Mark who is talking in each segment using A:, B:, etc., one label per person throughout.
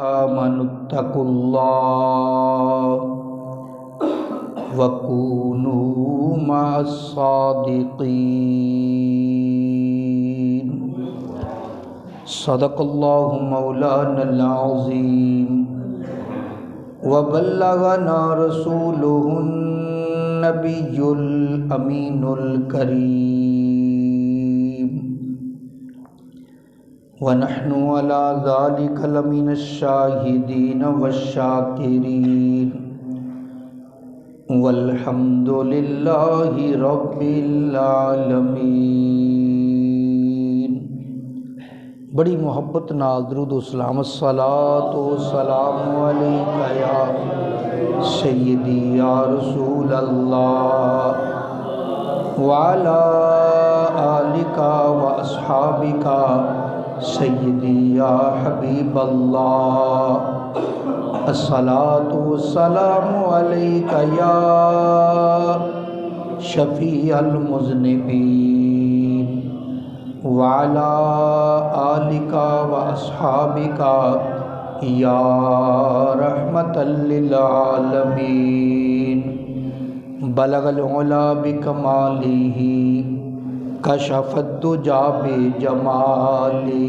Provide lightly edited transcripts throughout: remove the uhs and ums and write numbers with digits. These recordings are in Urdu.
A: آمنوا اتقوا الله وكونوا مع الصادقين صدق الله مولانا العظيم وبلغنا رسوله النبي الأمين الكريم ونحن على ذلك لمن الشاهدين والشاكرين والحمد لله رب العالمین۔ بڑی محبت نال درود و سلام، الصلاۃ والسلام علیک یا سیدی یا رسول اللہ وعلی آلک واصحابک سیدی یا حبیب اللہ، الصلاۃ والسلام علیک یا شفیع المذنبین وعلی آلک واصحابک یا رحمۃ للعالمین۔ بلغ العلا بکمالہ کشف الدجی بجمالہ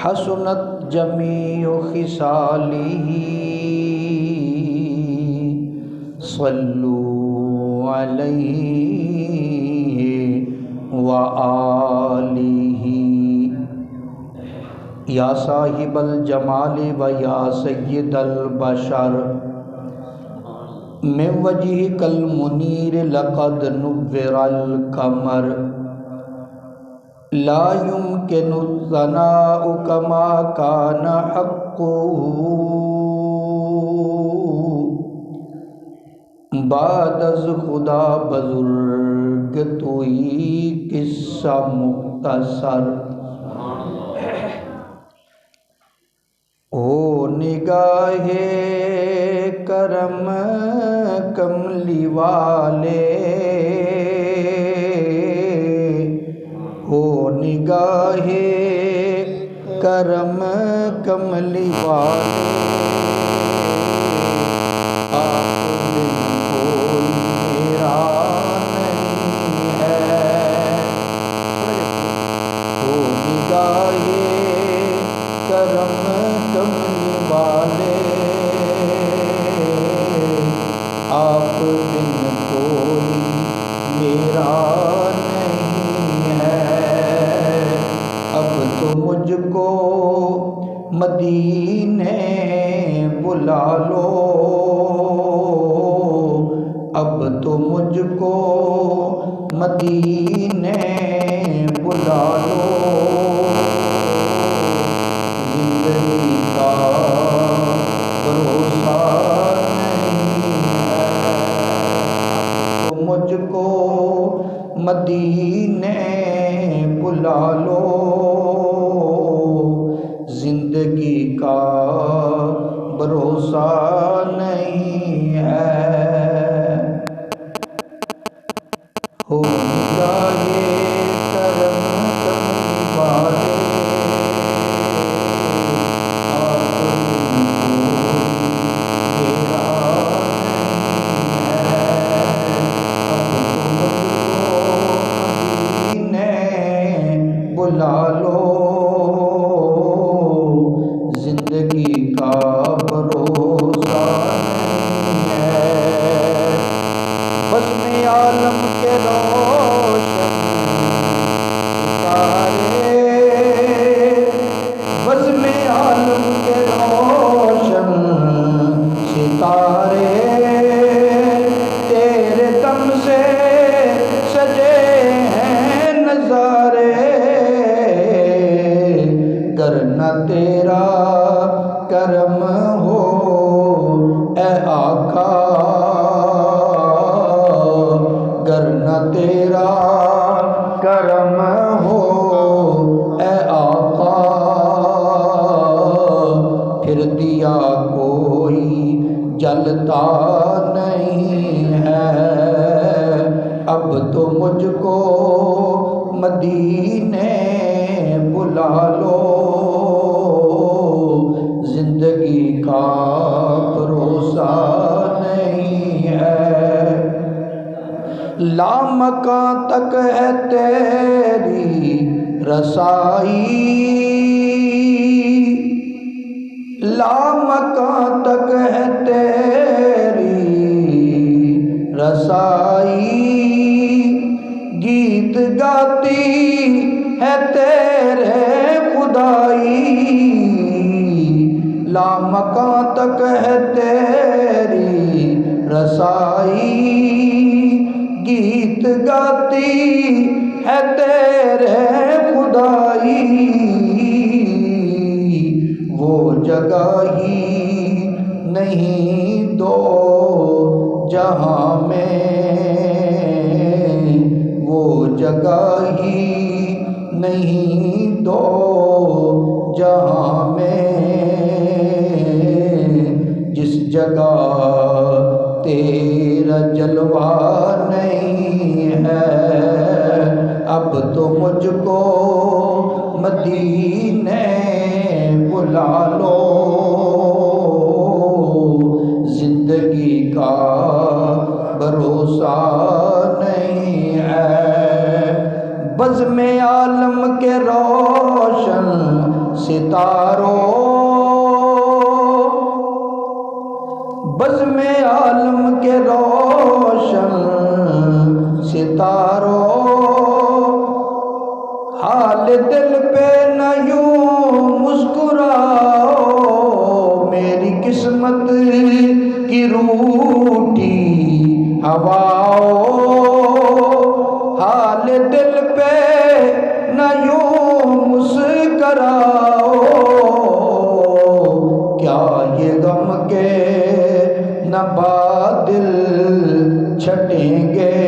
A: حسنت جمیع خصالہ صلوا علیہ وآلہ۔ یا صاحب الجمال و یا سید البشر من وجهك المنیر لقد نور القمر لا يمكن الثناء كما كان حقه بعد از خدا بزرگ توئی قصہ مختصر۔ او نگاہ کرم کملی والے، او نگاہ کرم کملی والے، آپ بن کوئی میرا نہیں ہے۔ او نگاہ کرم کملی والے، آپ بن کوئی میرا نہیں ہے۔ اب تو مجھ کو مدینے بلا لو، اب تو مجھ کو مدینے بلا لو، زندگی کا بھروسہ نہیں ہے۔ تو مجھ کو مدینے بلا لو، زندگی کا بھروسہ نہیں ہے۔ ہو نگاہ کرم کملی والے، آپ بن کوئی میرا نہیں ہے۔ اب تو مجھ کو مدینے بلا لو، زندگی کا بھروسہ نہیں ہے۔ بزم عالم کے روشن ستارے، بزم عالم کے روشن ستارے، تیرے دم سے سجے ہیں نظارے، کرنا تیرا کرم ہو اے آقا، کرنا تیرا کرم ہو اے آقا، پھر دیا کوئی جلتا نہیں ہے۔ اب تو مجھ کو مدینے بلا لو، لامکاں تک ہے تیری رسائی، لامکاں تک ہے تیری رسائی، گیت گاتی ہے تیرے خدائی، لامکاں تک ہے تیری رسائی، گیت گاتی ہے تیرے خدائی، وہ جگہ ہی نہیں دو جہاں میں، وہ جگہ ہی نہیں دو جہاں میں، جس جگہ تیرا جلوہ نہیں ہے، اب تو مجھ کو مدینے بلا لو، زندگی کا بھروسہ نہیں ہے، بزم عالم کے روشن ستاروں، بزم عالم کے روشن ستاروں، حال دل پہ نہ یوں مسکراؤ، میری قسمت کی روٹی ہواؤں، حال دل پہ نہ یوں مسکراؤ، کیا یہ غم کے نہ بادل چھٹیں گے،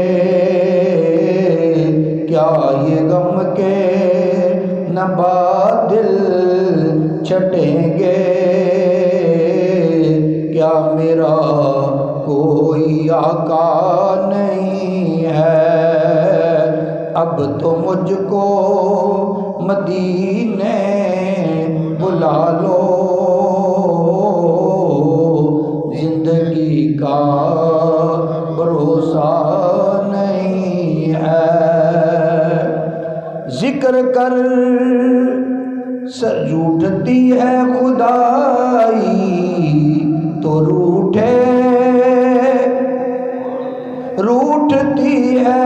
A: کیا یہ غم کے نہ بادل چھٹیں گے، کیا میرا کوئی آقا نہیں ہے، اب تو مجھ کو مدینے بلا لو، زندگی کا بھروسہ نہیں ہے، ذکر کر سر روٹھتی ہے خدائی تو روٹھے، روٹھتی ہے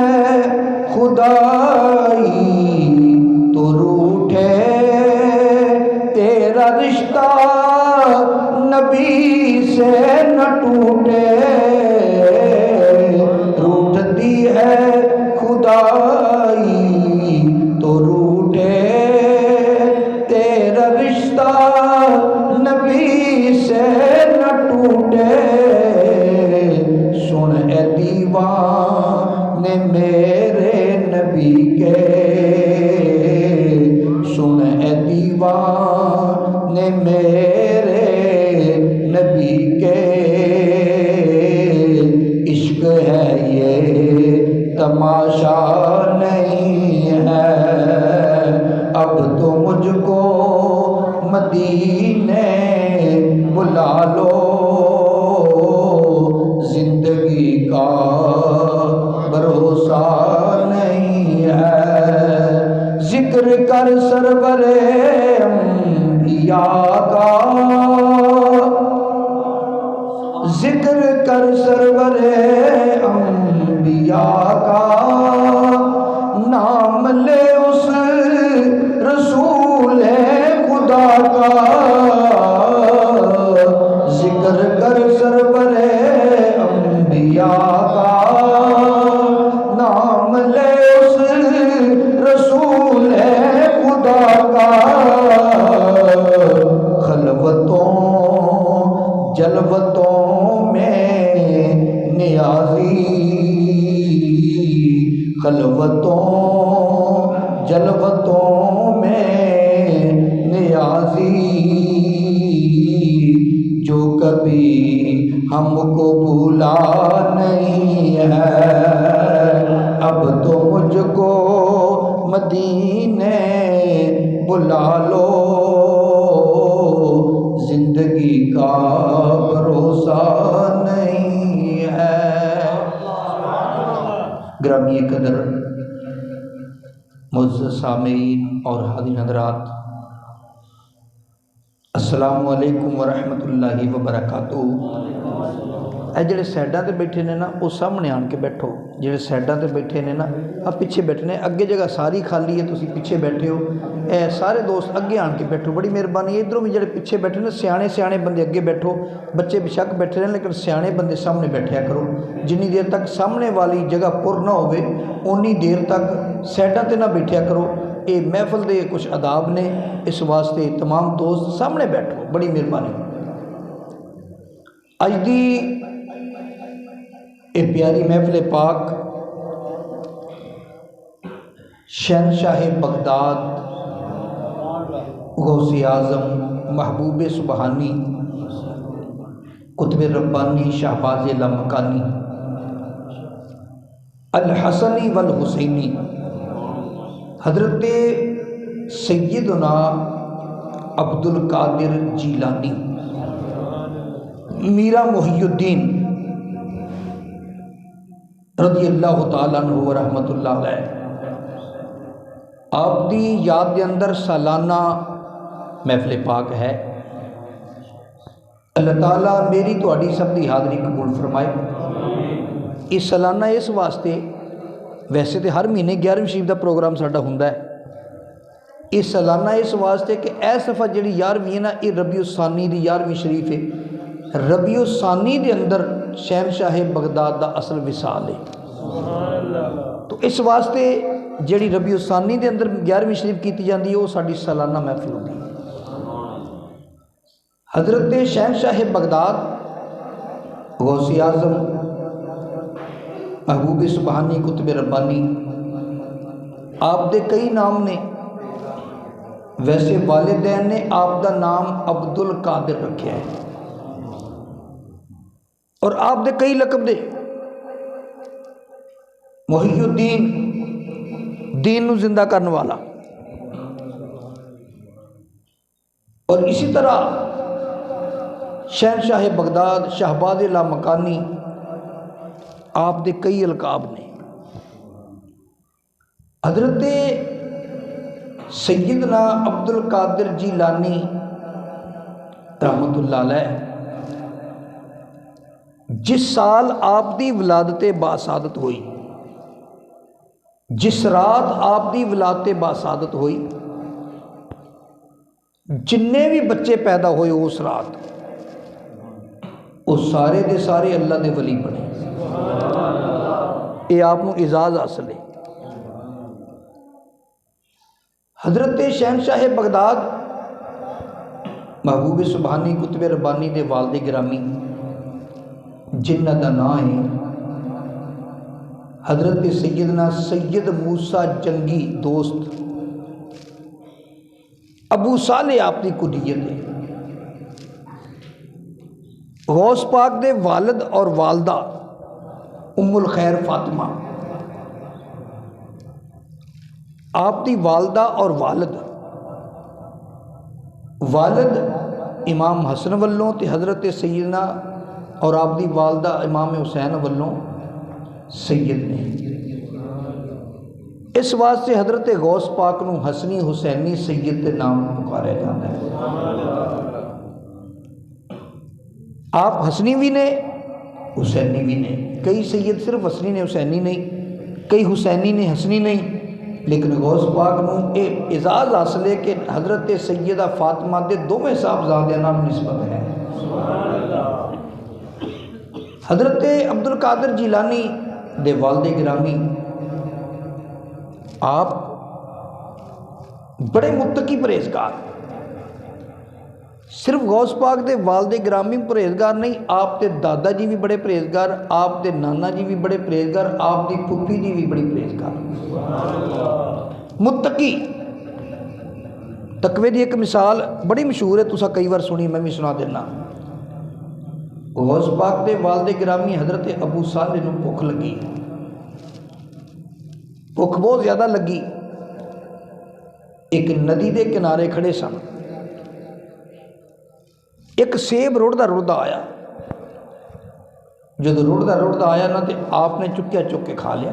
A: خدائی تو روٹھے، تیرا رشتہ نبی سے نہ ٹوٹے، روٹھتی ہے خدائی تو روٹھے، تیرا رشتہ نبی سے نہ ٹوٹے، سن اے دیوانے میرے نبی کے، سن اے دیوانے میرے نبی کے، عشق ہے یہ تماشا نہیں ہے، اب تو مجھ کو مدینے بلا لو، زندگی کا بھروسہ نہیں ہے، ذکر کر سرور انبیاء کا، ذکر کر سرور انبیاء کا، نام لے اس رسول خدا کا، ذکر کر سرور انبیاء کا، نام لے اس رسول خدا کا، خلوتوں جلوتوں میں نیازی، خلوتوں جلوتوں میں نیازی، جو کبھی ہم کو بھولا نہیں ہے، اب تو مجھ کو مدینے بلا لو، زندگی کا بھروسہ نہیں ہے۔ گرامی قدر معزز سامعین اور حاضرین حضرات، السلام علیکم ورحمۃ اللہ وبرکاتہ۔ اے جڑے سائڈاں تے بیٹھے نے نا وہ سامنے آن کے بیٹھو، جڑے سائڈاں تے بیٹھے نے نا پیچھے بیٹھنے، اگے جگہ ساری خالی ہے، تسی پیچھے بیٹھے ہو، اے سارے دوست اگے آن کے بیٹھو، بڑی مہربانی ہے۔ ادھروں بھی جڑے پیچھے بیٹھے نا سیانے بندے اگے بیٹھو، بچے بے شک بیٹھے رہے لیکن سیانے بندے سامنے بیٹھیا کرو۔ جنی دیر تک سامنے والی جگہ پر نہ ہوئے اونی دیر تک سائڈاں تے نہ بیٹھیا کرو۔ یہ محفل دے کچھ آداب نے، اس واسطے تمام دوست سامنے بیٹھو، بڑی مہربانی۔ اج دی اے پیاری محفل پاک شہنشاہ بغداد، غوث اعظم، محبوب سبحانی، قطب ربانی، شہباز لامکانی، الحسنی والحسینی، حضرت سیدنا عبد القادر جیلانی، میرا محی الدین رضی اللہ تعالیٰ عنہ و رحمۃ اللہ علیہ، آپ دی یاد دے اندر سالانہ محفل پاک ہے۔ اللہ تعالیٰ میری تہاڈی سب دی حاضری قبول فرمائے۔ اس سالانہ اس واسطے، ویسے تو ہر مہینے 11ویں شریف دا پروگرام ساڈا ہوندا ہے، اس سالانہ اس واسطے کہ اے صفحہ جڑی 11ویں ہے نا، یہ ربیع الثانی دی 11ویں شریف ہے۔ ربیع الثانی دے اندر شہنشاہ بغداد دا اصل وصال ہے، تو اس واسطے جڑی ربیع الثانی دے اندر 11ویں شریف کیتی جاندی ہے وہ ساڈی سالانہ محفل ہوندی ہے۔ حضرت شہنشاہ بغداد، غوث اعظم، محبوب سبحانی، قطب ربانی، آپ دے کئی نام نے، ویسے والدین نے آپ دا نام عبد القادر رکھیا ہے، اور آپ دے کئی لقب دے، محی الدین، دین نو زندہ کرنے والا، اور اسی طرح شہنشاہ بغداد، شہباز لامکانی، آپ دے کئی القاب نے۔ حضرت سیدنا عبد القادر جیلانی رحمۃ اللہ علیہ جس سال آپ دی ولادت باسعادت ہوئی، جس رات آپ دی ولادت باسعادت ہوئی، جننے بھی بچے پیدا ہوئے اس رات، وہ سارے دے سارے اللہ دے ولی بنے۔ یہ آپ کو اعزاز حاصل ہے۔ حضرت شہنشاہ بغداد، محبوب سبحانی، قطب ربانی دے والد گرامی جنہ دا نام ہے حضرت سیدنا سید موسیٰ جنگی، دوست ابو صالح آپ کی کنیت ہے۔ غوث پاک دے والد اور والدہ ام الخیر فاطمہ، آپ دی والدہ اور والد امام حسن والوں تے حضرت سیدنا، اور آپ دی والدہ امام حسین والوں سید نے۔ اس واسطے حضرت غوث پاک نو حسنی حسینی سید کے نام پکارا جاتا ہے۔ آپ حسنی بھی نے، حسینی بھی نے، کئی سید صرف حسنی نے حسینی نہیں، کئی حسینی نے حسنی نہیں، لیکن غوث پاک نو ایک اعزاز حاصل ہے کہ حضرت سیدہ فاطمہ دے دوویں صاحبزادیاں نال نسبت ہے۔ حضرت عبد القادر جیلانی دے والد گرامی، آپ بڑے متقی پرہیزگار، صرف غوث پاک دے والد گرامی پرہیزگار نہیں، آپ دے دادا جی بھی بڑے پرہیزگار، آپ دے نانا جی بھی بڑے پرہیزگار، آپ دی پھوپھی جی بھی بڑی پرہیزگار، متقی۔ تقوی دی ایک مثال بڑی مشہور ہے، تسا کئی بار سنی، میں بھی سنا دینا۔ غوث پاک دے والد گرامی حضرت ابو صالح نو بھوک لگی، بھوک بہت زیادہ لگی، ایک ندی دے کنارے کھڑے سن، ایک سیب رڑدا رڑدا آیا، جب رڑدا رڑدا آیا نا تو آپ نے چکیا چک کے کھا لیا۔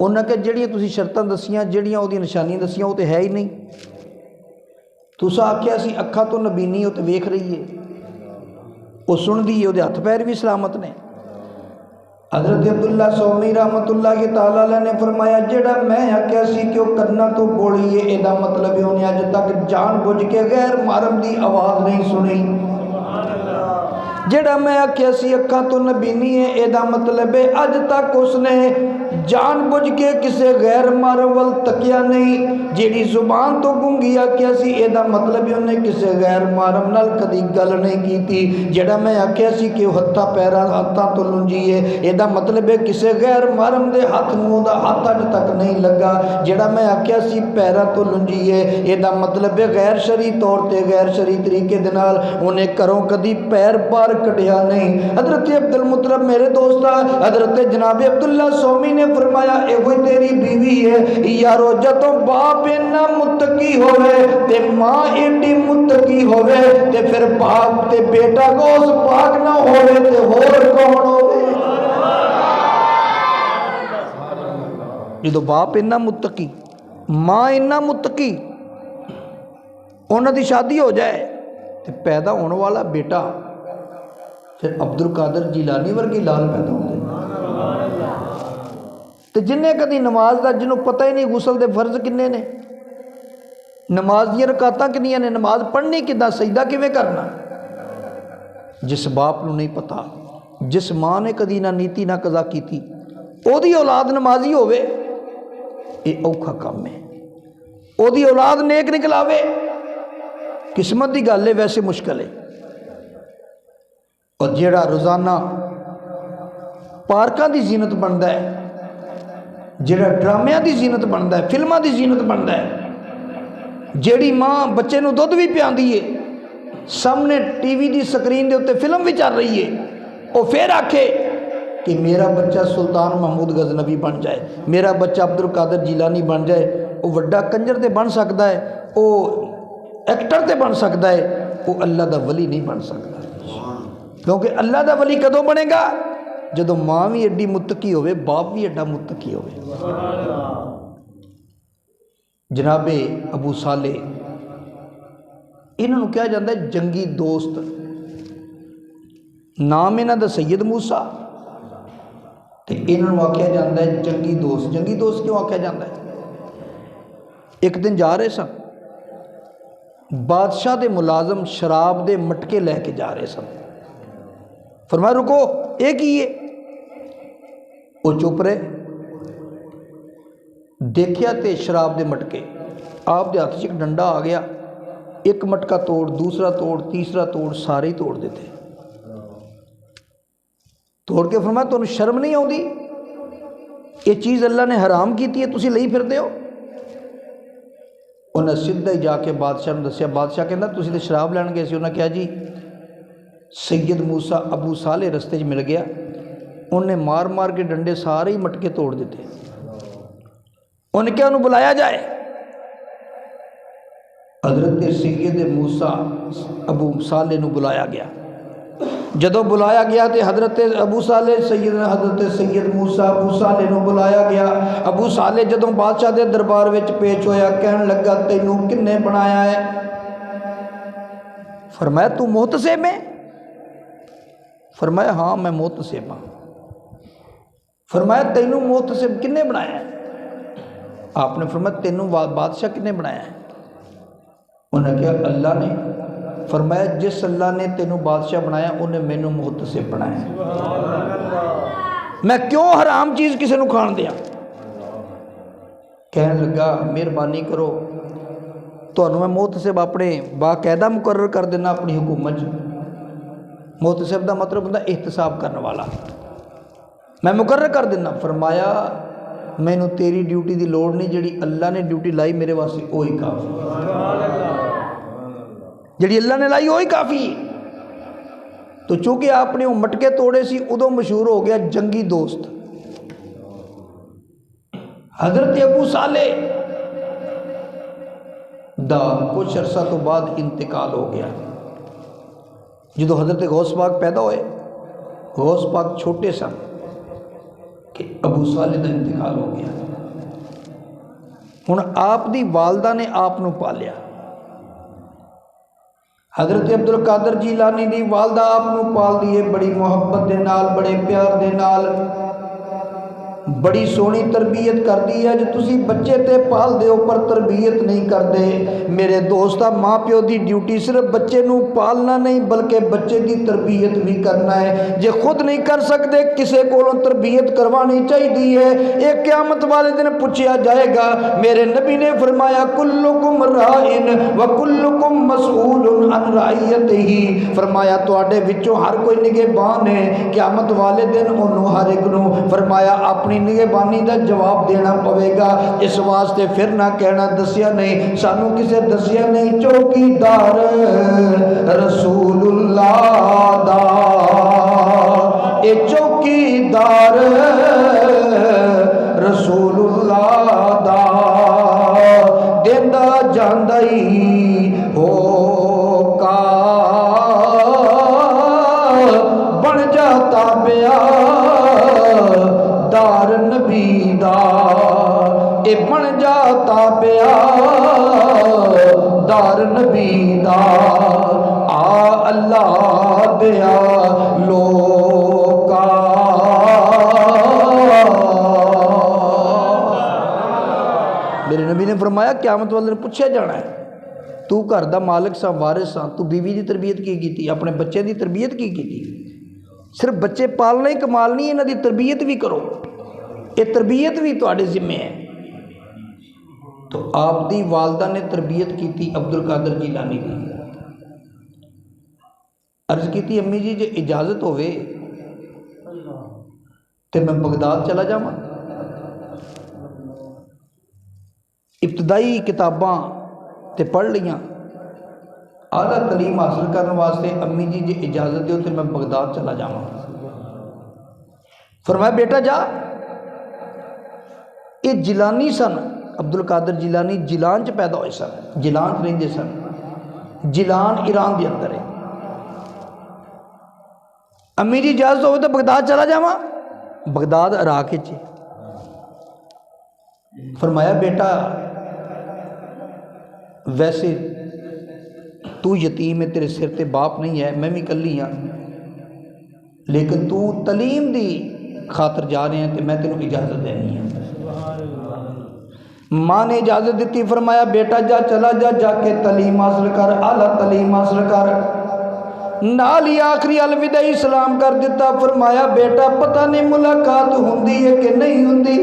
A: ਉਹਨਾਂ ਕਿ ਜਿਹੜੀਆਂ ਤੁਸੀਂ ਸ਼ਰਤਾਂ ਦਸੀਆਂ, ਜਿਹੜੀਆਂ ਉਹਦੀਆਂ ਨਿਸ਼ਾਨੀਆਂ ਦਸੀਆਂ, ਉਹ ਤਾਂ ਹੈ ਹੀ ਨਹੀਂ। ਤੁਸੀਂ ਆਖਿਆ ਸੀ ਅੱਖਾਂ ਤੋਂ ਨਬੀਨੀ, ਉਹ ਤਾਂ ਵੇਖ ਰਹੀ ਹੈ, ਉਹ ਸੁਣਦੀ ਹੈ, ਉਹਦੇ ਹੱਥ ਪੈਰ ਵੀ ਸਲਾਮਤ ਨੇ। حضرت عبداللہ سومی رحمت اللہ تعالیٰ علیہ نے فرمایا جڑا میں آکھیا سی کہ وہ کرنا تو بولی ہے، یہ مطلب ہے انہیں اج تک جان بوجھ کے غیر محرم دی آواز نہیں سنی۔ جڑا میں آکھیا سی اکھاں تو نبینی ہے، یہ مطلب ہے اج تک اس نے جان بوجھ کے کسے غیر محرم ول تکیا نہیں۔ جیڑی زبان تو گونگی آکھیا سی، یہ مطلب ہے انہیں کسے غیر محرم نال کدی گل نہیں کیتی۔ جڑا میں آکھیا سی کہ ہتھاں پیراں ہاتھاں تو لنجی ہے، یہ مطلب ہے کسے غیر محرم دے ہاتھ منہ دا ہاتھ اج تک نہیں لگا۔ جڑا میں آکھیا سی پیراں تو لنجی ہے، یہ مطلب ہے غیر شرعی طور تے غیر شرعی طریقے دے نال انہیں گھروں کدی پیر باہر کٹیا نہیں۔ حضرت عبد المطلب میرے دوستا، حضرت جناب عبداللہ سومی نے فرمایا اے ہوئی تیری بیوی ہے یارو، جدوں باپ اتنا متقی ہوئے تے ماں ایڈی متقی ہوئے تے پھر باپ تے بیٹا گوس پاک نہ ہوئے تے ہور کون ہوئے؟ جدوں باپ اتنا متقی، ماں اتنا متقی، انہاں دی شادی ہو جائے تے پیدا ہونے والا بیٹا پھر عبد القادر جیلانی ورگی لال پیدا ہوتے ہیں۔ تو جنہیں کدی نماز دا جنہوں پتہ ہی نہیں غسل دے فرض کنے نے، نماز دی رکعتاں کنیاں نے، نماز پڑھنی کداں، سجدہ کیویں کرنا، جس باپ نو نہیں پتا، جس ماں نے کدی نہ نیتی نہ قضا کیتی، او دی اولاد نمازی ہوئے، یہ اوکھا کام ہے۔ او دی اولاد نیک نکلاوے قسمت دی گل ہے، ویسے مشکل ہے۔ اور جیڑا روزانہ پارکاں دی زینت بنتا ہے، جیڑا ڈرامیاں دی زینت بنتا ہے، فلماں دی زینت بنتا ہے، جیڑی ماں بچے نو دودھ بھی پیاندی ہے، سامنے ٹی وی دی سکرین دے اتے فلم بھی چل رہی ہے، وہ پھر آکھے کہ میرا بچہ سلطان محمود غزنوی بن جائے، میرا بچہ عبد القادر جیلانی بن جائے، وہ وڈا کنجر تے بن سکتا ہے، وہ ایکٹر تے بن سکتا ہے، وہ اللہ دا ولی نہیں بن سکتا۔ کیونکہ اللہ دا ولی کدوں بنے گا؟ جدو ماں بھی ایڈی متقی ہوئے، باپ بھی ایڈا متقی ہوئے۔ جناب ابو صالح، انہوں کہا جاتا ہے جنگی دوست، نام انہوں دا سید موسیٰ، تو انہوں آکھیا جاتا ہے جنگی دوست۔ جنگی دوست کیوں آکھیا جاتا ہے؟ ایک دن جا رہے سن، بادشاہ دے ملازم شراب دے مٹکے لے کے جا رہے سن، فرمایا رکو، ایک ہی ہے، وہ چپ رہے، دیکھیا تے شراب دے مٹکے، آپ دے ہاتھ ایک ڈنڈا آ گیا، ایک مٹکا توڑ، دوسرا توڑ، تیسرا توڑ، سارے ہی توڑ دیتے۔ توڑ کے فرمایا تو شرم نہیں آتی؟ یہ چیز اللہ نے حرام کی ہے، تسی لئی پھرتے ہو؟ انہیں سیدھا ہی جا کے بادشاہ نے دسیا۔ بادشاہ کہنا تسی تے شراب لین گئے سی؟ انہیں کہا جی سید موسیٰ ابو صالح رستے مل گیا، انہیں مار مار کے ڈنڈے سارے ہی مٹکے توڑ دیتے۔ انہیں کیا انہوں بلایا جائے؟ حضرت سید موسیٰ ابو صالح نو بلایا گیا۔ جدو بلایا گیا تو حضرت ابو صالح حضرت سید موسیٰ ابو صالح نو بلایا گیا۔ ابو صالح جدو بادشاہ دے دربار وچ پیش ہویا، کہنے لگا تینوں کنے بنایا ہے؟ فرمایا تو محتسب ہے؟ فرمایا ہاں میں محتسب ہاں۔ فرمایا تینوں محتسب کنے بنایا ہے؟ آپ نے فرمایا تینوں بادشاہ کنے بنایا ہے؟ انہوں نے کہا اللہ نے۔ فرمایا جس اللہ نے تینوں بادشاہ بنایا انہیں مینوں محتسب بنایا۔ میں کیوں حرام چیز کسی نو کھان دیا؟ کہنے لگا مہربانی کرو، تو میں محتسب اپنے باقاعدہ مقرر کر دینا اپنی حکومت۔ محتسب دا مطلب ہوتا احتساب کرنے والا، میں مقرر کر دینا۔ فرمایا مینوں تیری ڈیوٹی دی لوڑ نہیں، جڑی اللہ نے ڈیوٹی لائی میرے واسطے وہی کافی، جڑی اللہ نے لائی وہی کافی۔ تو چونکہ آپ نے وہ مٹکے توڑے سی، ادو مشہور ہو گیا جنگی دوست۔ حضرت ابو صالح دا کچھ عرصہ تو بعد انتقال ہو گیا۔ جدو حضرت غوث پاک پیدا ہوئے، غوث پاک چھوٹے سن، کہ ابو صالح کا انتقال ہو گیا۔ ہن آپ دی والدہ نے آپ نو پالیا، حضرت عبد القادر جیلانی دی والدہ آپ نو پال دیے بڑی محبت دے نال، بڑے پیار دے نال، بڑی سونی تربیت کر دی ہے۔ جو تسی بچے تے پال دے اوپر تربیت نہیں کر دے میرے دوستا، ماں پیو دی ڈیوٹی صرف بچے نو پالنا نہیں بلکہ بچے دی تربیت بھی کرنا ہے۔ جے خود نہیں کر سکتے کسے کولوں تربیت کروانی چاہیے ہے۔ ایک قیامت والے دن پوچھا جائے گا، میرے نبی نے فرمایا کلکم رائن وکلکم مسئول عن رعیتہ، فرمایا تواڈے وچوں ہر کوئی نگہبان ہے، قیامت والے دن انہوں ہر ایک نو فرمایا اپنی نگہبانی دا جواب دینا پوے گا۔ اس واسطے پھر نہ کہنا دسیا نہیں، سانو کسے دسیا نہیں، چوکیدار رسول اللہ دا، اے چوکیدار رسول اللہ دا، دیندا جاندا ہی ہو کا بن جاتا پیا دار نبی دا، اے بن جاتا پیا دار نبی دا، آ اللہ دیا لوکا۔ میرے نبی نے فرمایا قیامت والے نے پوچھا جانا ہے، تو گھر دا مالک سا، وارث سا، تو بیوی دی تربیت کی کیتی، اپنے بچے دی تربیت کی کیتی؟ صرف بچے پالنا ہی کمال نہیں، انہاں دی تربیت بھی کرو، یہ تربیت بھی تواڈے ذمے ہے۔ تو آپ دی والدہ نے تربیت کی تھی عبد القادر جیلانی کی، عرض کی تھی امی جی جے اجازت ہوئے تو میں بغداد چلا جاواں، ابتدائی کتاباں تے پڑھ لیاں، اعلیٰ تعلیم حاصل کرنے واسطے امی جی جے اجازت دیو تو میں بغداد چلا جاواں۔ فرمایا بیٹا جا، یہ جیلانی سن، عبد القادر جیلانی جیلان چ پیدا ہوئے سن، جیلان چ رہندے سن، جیلان ایران دے اندر ہے۔ امی جی اجازت ہوئے تو بغداد چلا جاواں، بغداد عراق وچ۔ فرمایا بیٹا ویسے تو یتیم ہے، تیرے سر تے باپ نہیں ہے، میں بھی کلی ہاں، لیکن تو تعلیم دی خاطر جا رہے ہیں تو میں تینوں اجازت دینی ہے۔ ماں نے اجازت دیتی، فرمایا بیٹا جا، چلا جا، جا کے تعلیم حاصل کر، اعلیٰ تعلیم حاصل کر، نال ہی آخری الوداعی سلام کر دیتا۔ فرمایا بیٹا پتہ نہیں ملاقات ہوندی ہے کہ نہیں ہوندی،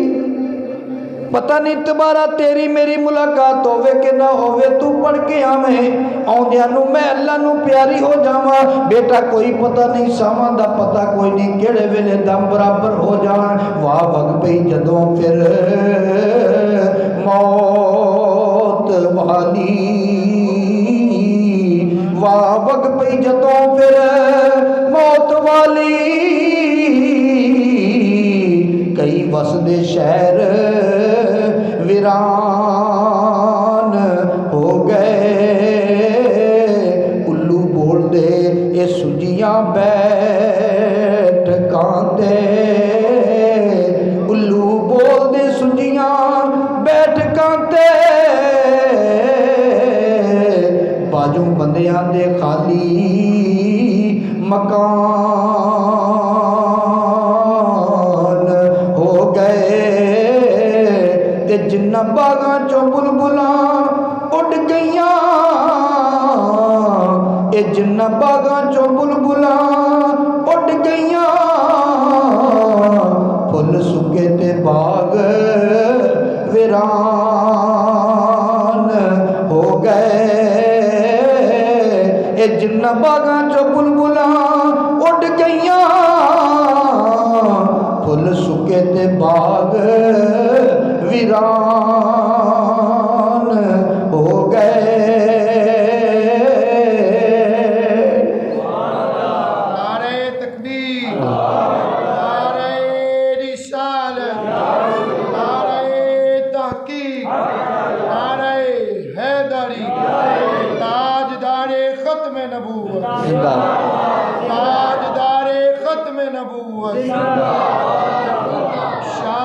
A: پتہ نہیں دوبارہ تیری میری ملاقات ہوئے کہ نہ ہوئے، تو پڑھ کے آویں آؤندیاں نو میں اللہ نو پیاری ہو جاواں۔ بیٹا کوئی پتہ نہیں، ساواں دا پتہ کوئی نہیں، کیڑے ویلے دم برابر ہو جان۔ واہ وگ پئی جدوں پھر موت والی، واہ وگ پئی جدوں پھر موت والی، کئی وسدے شہر ویران ہو گئے، الو بول دے اے سجیاں بیٹھ کانتے، الو بول دے سجیاں بیٹھ کانتے، باجوں بندیاں دے خالی مکان ہو گئے، تے جنہ باغاں چوں بلبلاں اڈ گئیاں، اے جنہ باغاں چوں بلبلاں اڈ گئیاں، پھل سکے تے باغ ویران ہو گئے، اے جنہ باغاں چوں بلبلاں اڈ گئیاں، پھل سکے تے باغ ویران ہو گئے۔
B: نعرہ تکبیر، نعرہ رسالت، نعرہ تحقیق، نعرہ حیدری، تاجدار ختم نبوت، تاجدار ختم نبوت،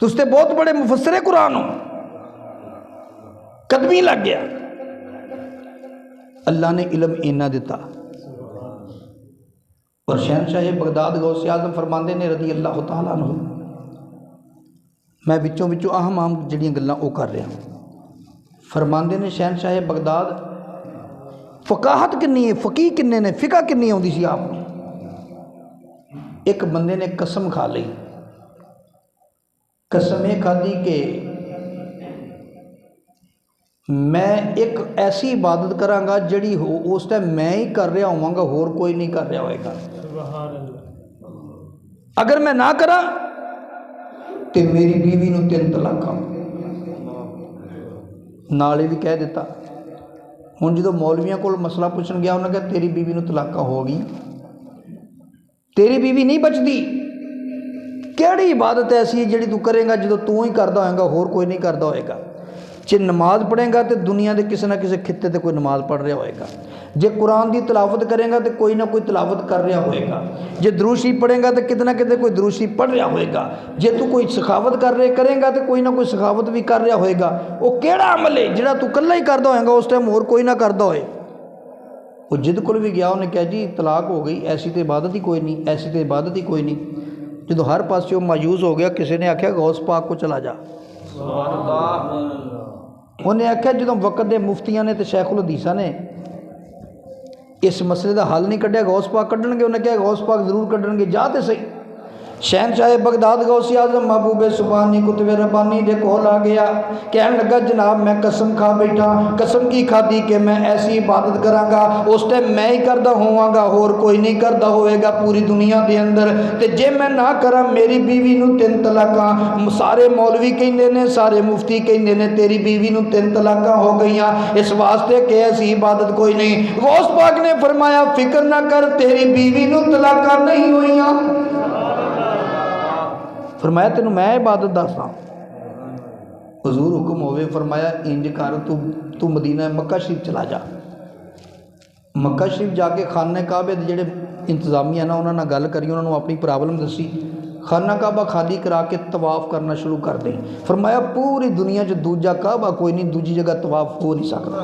A: تس تے بہت بڑے مفسر قرآن ہو، قدمی لگ گیا۔ اللہ نے علم اینا دیتا۔ اور شہنشاہ بغداد غوث اعظم فرماندے نے رضی اللہ تعالیٰ عنہ، میں وچوں اہم جڑیاں گلاں وہ کر رہا ہوں۔ فرماندے نے شہنشاہ بغداد فقاہت کنی ہے، فقیہ کنے نے، فقہ کنی ہوندی سی آپ کو۔ ایک بندے نے قسم کھا لی، قسم یہ کھا دی کہ میں ایک ایسی عبادت کراں گا جڑی ہو اس ٹائم میں ہی کر رہا ہوں گا، اور کوئی نہیں کر رہا ہوئے گا۔ اگر میں نہ کرا تو میری بیوی نو 3 طلاقاں، نالے بھی کہہ دیتا۔ ہوں جدو مولویاں کو مسئلہ پوچھن گیا انہوں نے کہا تیری بیوی نو طلاقاں ہو گئی، تیری بیوی نہیں بچتی۔ کیڑی عبادت ایسی ہے جڑی تو کرے گا جدو تو ہی کردا ہوئے گا، اور کوئی نہیں کردا ہوئے گا۔ جے نماز پڑھے گا تو دنیا دے کسی نہ کسی خطے تے کوئی نماز پڑھ رہا ہوئے گا، جے قرآن دی تلاوت کرے گا تو کوئی نہ کوئی تلاوت کر رہا ہوئے گا، جے درود شریف پڑھے گا تو کتنا کتے کوئی درود شریف پڑھ رہا ہوئے گا، جے تو کوئی سخاوت کرے گا تو کوئی نہ کوئی سخاوت بھی کر رہا ہوئے گا۔ وہ کیڑا عمل ہے جڑا تو کلا ہی کردا ہوئے گا اس ٹائم اور کوئی نہ کردا ہوئے؟ وہ جد کول بھی گیا انہیں کہا جی طلاق ہو گئی، ایسی تو عبادت ہی کوئی نہیں، ایسی تو عبادت ہی کوئی نہیں۔ جدو ہر پاس وہ مایوس ہو گیا، کسی نے آکھیا غوث پاک کو چلا جا۔ انہیں آکھیا جدو وقت دے مفتیاں نے تے شیخ الحدیثاں نے اس مسئلے دا حل نہیں کڈیا، غوث پاک کڈن گے؟ انہیں کہا غوث پاک ضرور کڈن گے، جا تے صحیح۔ شہنشاہ بغداد غوث اعظم محبوب سبحانی کتب ربانی دے کول آ گیا، کہنے لگا جناب میں قسم کھا بیٹھا، قسم کی کھادی کہ میں ایسی عبادت کراں گا اس ٹائم میں ہی کردا ہوواں گا، اور کوئی نہیں کردا ہوئے گا پوری دنیا دے اندر، تے جے میں نہ کراں میری بیوی نو 3 طلاقاں۔ سارے مولوی کہندے نے، سارے مفتی کہندے نے تیری بیوی نو 3 طلاقاں ہو گئیاں، اس واسطے کہ ایسی عبادت کوئی نہیں۔ غوث پاک نے فرمایا فکر نہ کر، تیری بیوی نو طلاقاں نہیں ہوئیاں۔ فرمایا تینوں میں عبادت دساں؟ حضور حکم ہوئے، فرمایا انج کر تو مدینہ مکہ شریف چلا جا۔ مکہ شریف جا کے خانہ کعبے دے جڑے انتظامیہ نا انہوں نے گل کری، انہوں نے اپنی پرابلم دسی، خانہ کعبہ خالی کرا کے طواف کرنا شروع کر دیں۔ فرمایا پوری دنیا چ دوجا کعبہ کوئی نہیں، دوجی جگہ طواف ہو نہیں سکتا۔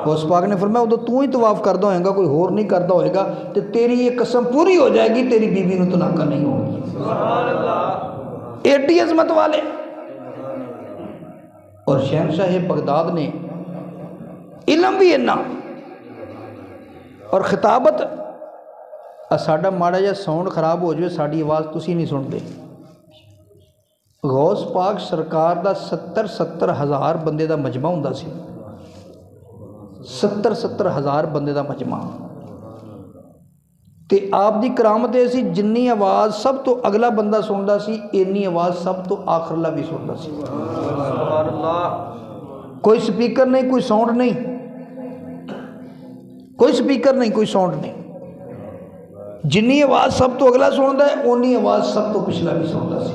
A: غوث پاک نے فرمایا ادو تو ہی طواف کردا ہوئے گا، کوئی اور نہیں کردا ہوئے گا، تو تیری یہ قسم پوری ہو جائے گی، تیری بیوی نو طلاقاں نہیں ہوگی۔ ایڈی عظمت والے۔ اور شہنشاہ بغداد نے علم بھی اتنا، اور خطابت ساڈا ماڑا جا ساؤنڈ خراب ہو جائے ساری آواز تسی نہیں سنتے۔ غوث پاک سرکار دا 70 ہزار بندے دا مجمع ہوندا سی، 70 ہزار بندے دا مجمع، تے آپ دی کرامت ایسی جنی آواز سب تو اگلا بندہ سندا سی، اینی آواز سب تو آخرلا بھی سندا سی۔ کوئی سپیکر نہیں، کوئی ساؤنڈ نہیں، کوئی سپیکر نہیں، کوئی ساؤنڈ نہیں، جنی آواز سب تو اگلا سندا ہے اونی آواز سب تو پچھلا بھی سندا سی۔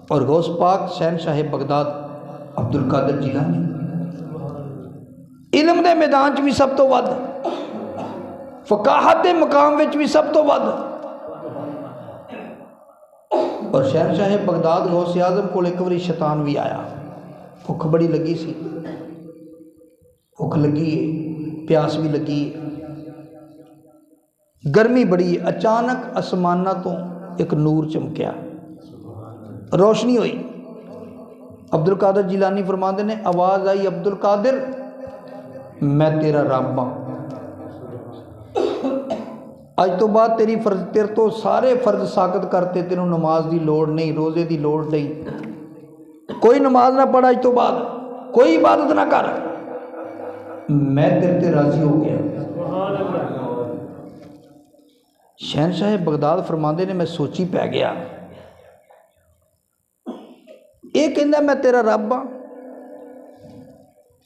A: اور غوث پاک شہنشاہ بغداد عبد القادر جیلانی علم دے میدان چ بھی سب تو ود، فقاہت دے مقام وچ بھی سب تو ود۔ اور شہنشاہ بغداد غوث اعظم کو ایک باری شیطان بھی آیا، بھوک بڑی لگی سی، بھوک لگی ہے، پیاس بھی لگی ہے، گرمی بڑی ہے۔ اچانک آسمانہ تو ایک نور چمکیا، روشنی ہوئی۔ عبد القادر جیلانی فرماندے نے آواز آئی عبد القادر میں تیرا رب ہاں، اج تو بعد تیرے تو سارے فرض ساقط کرتے، تینوں نماز دی لوڑ نہیں، روزے دی لوڑ نہیں، کوئی نماز نہ پڑھ اج تو بعد، کوئی عبادت نہ کر، میں تیرے تے راضی ہو گیا۔ شہنشاہ بغداد فرماندے نے میں سوچی پہ گیا، یہ کہندا میں تیرا رب ہاں،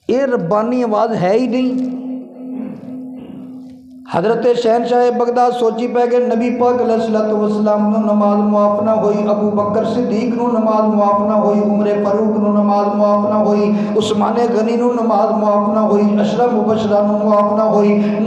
A: یہ ربانی آواز ہے ہی نہیں۔ حضرت شہنشاہ بغداد سوچی پہ گئے، نبی پاک علیہ السلام نو نماز معاف نہ ہوئی، ابو بکر صدیق نو نماز معاف نہ ہوئی، عمر فاروق نو نماز معاف نہ ہوئی، عثمان غنی نو نماز معاف نہ ہوئی، اشرف مبشرہ نو معاف نہ ہوئی،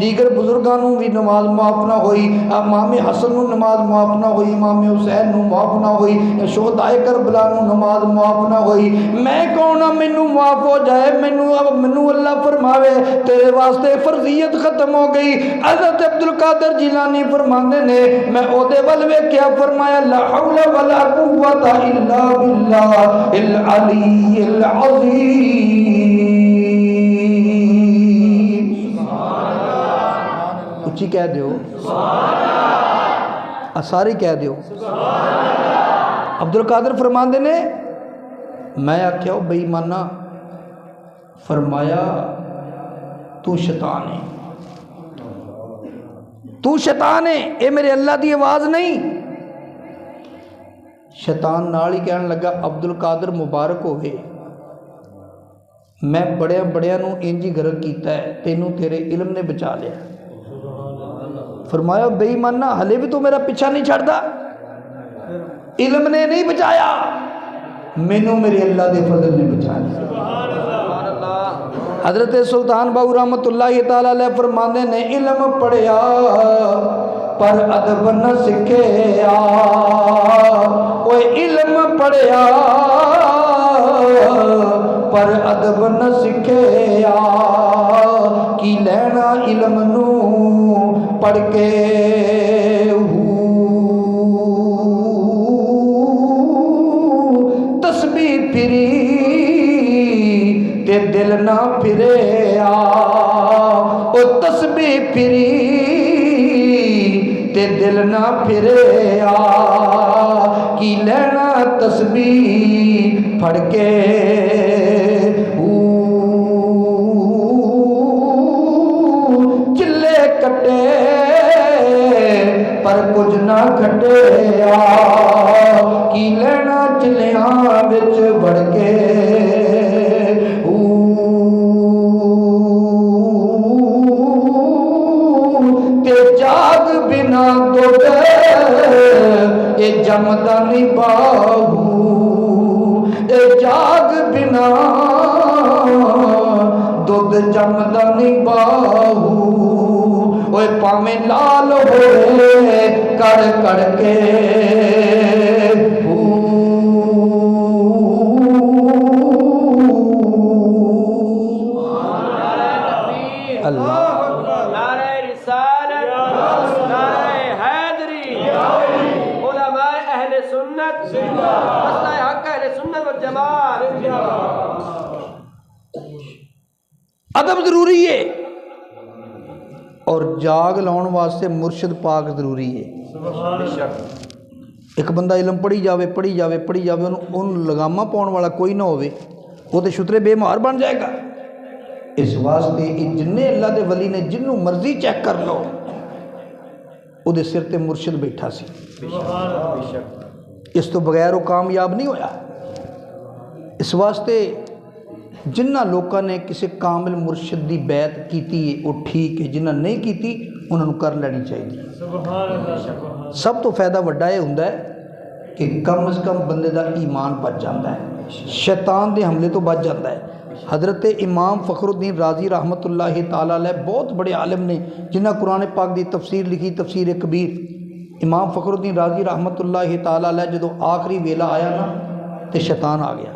A: دیگر بزرگاں نو بھی نماز معاف نہ ہوئی، امام حسن نو نماز معاف نہ ہوئی، امام حسین نو معاف نہ ہوئی، شہدائے کربلا نو نماز معاف نہ ہوئی، میں کون ہاں مینوں معاف ہو جائے؟ مینوں اللہ فرماوے تیرے واسطے فرضیت ختم ہو گئی۔ حضرت عبدالقادر جیلانی فرماندے نے میں او دے ول ویکھیا، فرمایا لا حول ولا قوت الا باللہ العلی العظیم۔ اچھی کہہ دیو، ساری کہہ دیو۔ عبدالقادر فرماندے نے میں آکھیا بے ایمانہ، فرمایا تو شیطان ہے، تو شیطان ہے، اے میرے اللہ دی آواز نہیں۔ شیطان نال ہی کہنے لگا عبدالقادر مبارک ہوئے، میں بڑیاں بڑیاں نو انجی غرق کیتا ہے، تینوں تیرے علم نے بچا لیا۔ فرمایا بے ایمانہ ہلے بھی تو میرا پیچھا نہیں چھڑدا، علم نے نہیں بچایا، مینوں میرے اللہ دے فضل نے بچایا۔ حضرت سلطان باہو رحمت اللہ تعالیٰ علیہ فرماندے نے علم پڑھیا پر ادب نہ سکھیا، وہ علم پڑھیا پر ادب نہ سکھیا، کی لینا علم نو پڑھ کے تسبیح پھری تے دل نہ پھرے آ، او تسبیح پھری تے دل نہ پھرے آ، کی لینا تسبیح پھڑ کے چلے کٹے پر کچھ نہ کھٹے آ، کی لینا چلیاں بچ بڑھ کے جاگ بنا دودھ اے جمدا نہیں باہو، اے جاگ بنا دودھ جمدا نہیں باہو، اوے پاویں لال ہوئے کڑ کڑ کے اللہ ادب ضروری ہے اور جاگ لاؤن واسطے مرشد پاک ضروری ہے۔ ایک بندہ علم پڑھی جاوے ان لگامہ پاؤن والا کوئی نہ ہوئے، وہ تو شترے بے مہار بن جائے گا۔ اس واسطے جن اللہ دے ولی نے جنوں مرضی چیک کر لو، وہ دے سر تے مرشد بیٹھا سی، اس تو بغیر وہ کامیاب نہیں ہویا۔ اس واسطے جنہ لوکاں نے کسی کامل مرشد دی بیعت کیتی ہے وہ ٹھیک ہے، جنہ نہیں کیتی انہوں نے کر لینی چاہیے۔ سب تو فائدہ وڈا یہ ہوندا ہے کہ کم از کم بندے دا ایمان بچ جاتا ہے، شیطان دے حملے تو بچ جاتا ہے۔ حضرت امام فخر الدین رازی رحمت اللہ تعالیٰ علیہ بہت بڑے عالم نے جنہ قرآن پاک دی تفسیر لکھی، تفسیر کبیر۔ امام فخر الدین رازی رحمت اللہ تعالیٰ علیہ جدو آخری ویلا آیا نا تو شیطان آ گیا،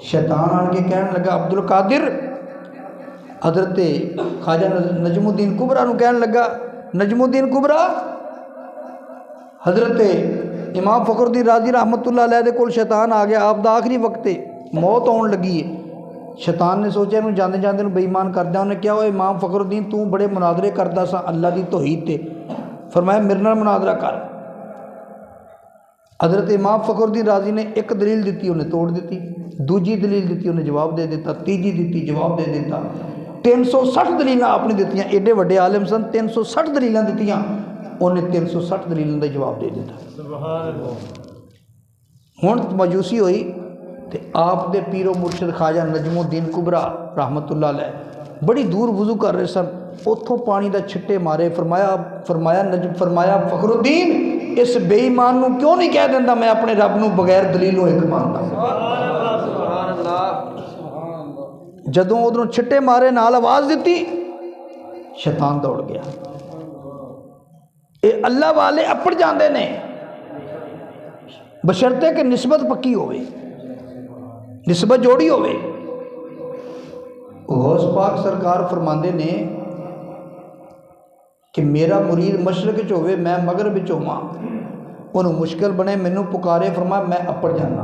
A: شیطان آن کے کہنے لگا عبدالقادر، حضرت خواجہ نجم الدین کبرا نو کہنے لگا نجم الدین کبرا، حضرت امام فخر الدین رازی رحمت اللہ علیہ دے کول شیطان آ گیا، آپ دا آخری وقت موت آن لگی ہے۔ شیطان نے سوچا انہوں جاندے جاندے بے ایمان کر دیا، انہیں کیا ہوا امام فخر الدین تو بڑے مناظرے کردا سا اللہ دی توحید تے، فرمایا میرے نال مناظرہ کر۔ حضرت امام فخر الدین رازی نے ایک دلیل دیتی انہیں توڑ دیتی، دوجی دلیل دیتی انہیں جواب دے دیتا، تیجی دیتی جواب دے دیتا، 360 دلیلاں آپ نے دیتیاں، ایڈے وڈے عالم سن 360 دلیلاں دیتیاں، انہیں 360 دلیلاں دا جواب دے دیتا۔ ہون مجوسی ہوئی تو آپ دے پیرو مرشد خواجہ نجم الدین کبرا رحمت اللہ علیہ بڑی دور وضو کر رہے سن، اتھوں پانی دا چھٹے مارے، فرمایا فخر الدین اس بے ایمان نو کیوں نہیں کہہ دینا میں اپنے رب نو بغیر دلیلوں ایک مانتا ہوں۔ جدوں ادھروں چھٹے مارے نال آواز دیتی شیطان دوڑ گیا۔ یہ اللہ والے اپڑ جاندے نے بشرطے کہ نسبت پکی ہوئے، نسبت جوڑی ہوئے۔ غوث پاک سرکار فرماندے نے کہ میرا مرید مشرق چ ہوئے میں مغرب چ ہواں، انہوں مشکل بنے مینوں پکارے، فرمایا میں اپڑ جانا،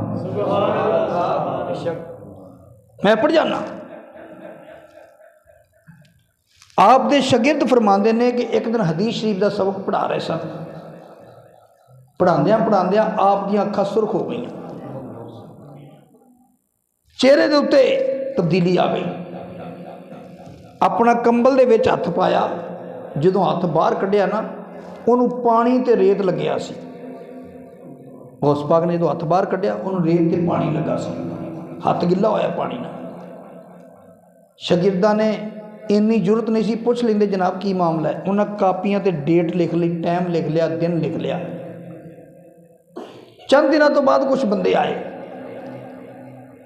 A: میں اپڑ جانا۔ آپ دے شاگرد فرماندے نے کہ ایک دن حدیث شریف دا سبق پڑھا رہے سن، پڑھاندیاں پڑھاندیاں آپ دیاں اکھاں سرخ ہو گئیں، چہرے دے اتے تبدیلی آ گئی۔ اپنا کمبل دے وچ ہاتھ پایا، جدوں ہاتھ باہر کڈیا نا انہوں پانی تے ریت لگیا سی۔ غوث پاک نے جدوں ہاتھ باہر کڈیا انہوں ریت تے پانی لگا سی، ہاتھ گلا ہویا پانی نہ۔ شاگرداں نے اینی ضرورت نہیں سی، پوچھ لیندے جناب کی معاملہ ہے، انہاں کاپیاں تے ڈیٹ لکھ لی، ٹائم لکھ لیا، دن لکھ لیا۔ چند دنوں تو بعد کچھ بندے آئے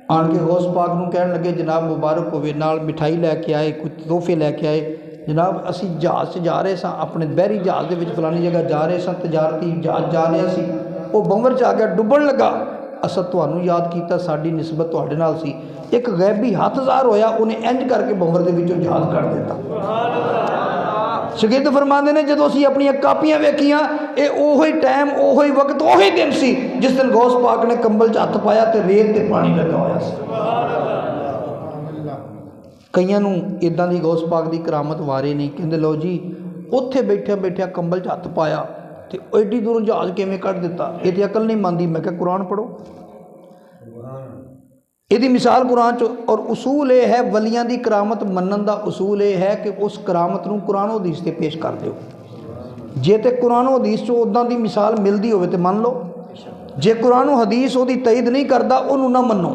A: آن کے غوث پاک نوں کہن لگے جناب مبارک ہوئے، نال مٹھائی لے کے آئے، کچھ تحفے لے کے آئے۔ جناب اسی جہاز سے جا رہے ساں، اپنے بحری جہاز دے وچ فلانی جگہ جا رہے ساں، تجارتی جہاز جا رہا سی، وہ بنور چ آ گیا، ڈبن لگا، اسا تانوں یاد کیتا، ساڈی نسبت تہاڈے نال سی۔ ایک غیبی ہاتھ ظاہر ہویا، انہیں انج کر کے بنور دے وچوں جہاز کر دیتا۔ شاگرد فرماندے نے جدوں اسی اپنی کاپیاں ویکھیاں، اے اوہی ٹائم، اوہی وقت، اوہی دن سی جس دن غوث پاک نے کمبل چ ہاتھ پایا تے ریت تے پانی لگا ہویا سی۔ کئیاں نوں اداں دی غوث پاک دی کرامت وارے نہیں، کہندے لو جی اوتھے بیٹھے بیٹھے کمبل چ ہاتھ پایا تے ایڈی دوروں جہاز کیویں کڈ دیتا، یہ تے عقل نہیں مانਦੀ۔ میں کہ قرآن پڑھو، یہ مثال قرآن چ، اور اصول یہ ہے ولیاں دی کرامت منن دا اصول یہ ہے کہ اس کرامت نوں قرآن و حدیث تے پیش کر دیو۔ جے تے قرآن و حدیث چ اوداں دی مثال ملدی ہوئے تے من لو، جے قرآن و حدیث او دی تائید نہیں کردا انہوں نہ منو۔